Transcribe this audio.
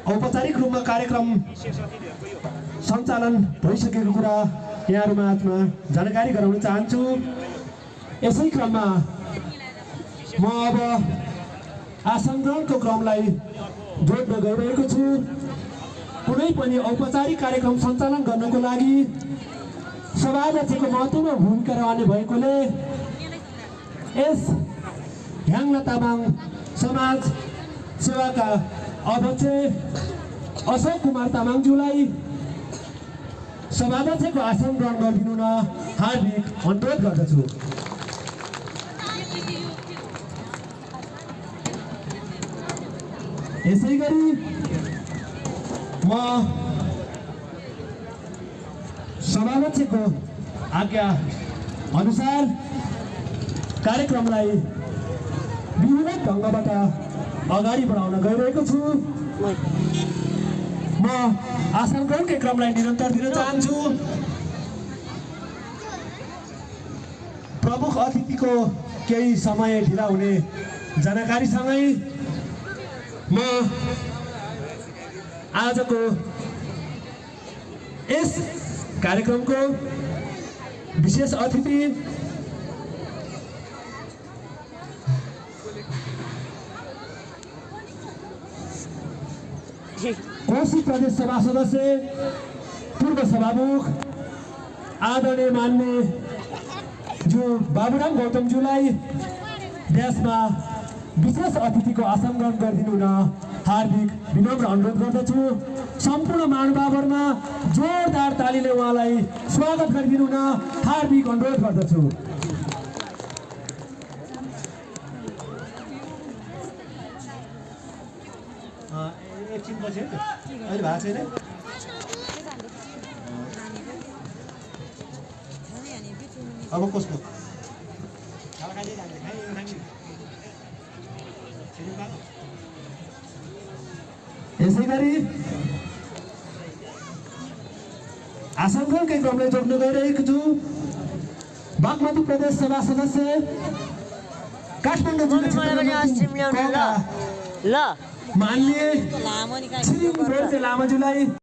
औपचारिक रूपमा कार्यक्रम सञ्चालन भइसकेको कुरा यहाँहरूमाझमा जानकारी गराउन चाहन्छु। यसै क्रममा म अब आसन ग्रहणको क्रमलाई जोड्न गइरहेको छु। कुनै पनि औपचारिक कार्यक्रम सञ्चालन गर्नको लागि सभाध्यक्षको महत्त्वपूर्ण भूमिका रहने भएकोले यस ह्याङ्ला तामाङ समाज सेवाका अध्यक्ष अशोक कुमार तामाङज्यूलाई सभाध्यक्षको आसन ग्रहण गरिदिनु न हार्दिक अनुरोध गर्दछु। यसै गरी म सभाध्यक्षको आज्ञा अनुसार कार्यक्रमलाई विधिवत ढङ्गबाट अगाडि बढाउन गइरहेको छु। म आसन ग्रहणकै क्रमलाई निरन्तर दिन चाहन्छु। प्रमुख अतिथिको केही समय ढिला हुने जानकारीसँगै म आजको यस कार्यक्रमको विशेष अतिथि कोशी प्रदेश सभा सदस्य पूर्व सभामुख आदरणीय मान्य जो बाबुराम गौतमज्यूलाई देशमा विशेष अतिथिको आसन ग्रहण गरिदिनु न हार्दिक विनम्र अनुरोध गर्दछु। सम्पूर्ण महानुभावहरूमा जोरदार तालीले उहाँलाई स्वागत गरिदिनु न हार्दिक अनुरोध गर्दछु। एकछिन पछि अहिले भएको छैन। अब कसको यसै गरी आसन ग्रहणकै क्रमलाई जोड्न गइरहेको छु। बागमती प्रदेश सभा सदस्य काठमाडौँ जिल्ला मान्य लामाज्यूलाई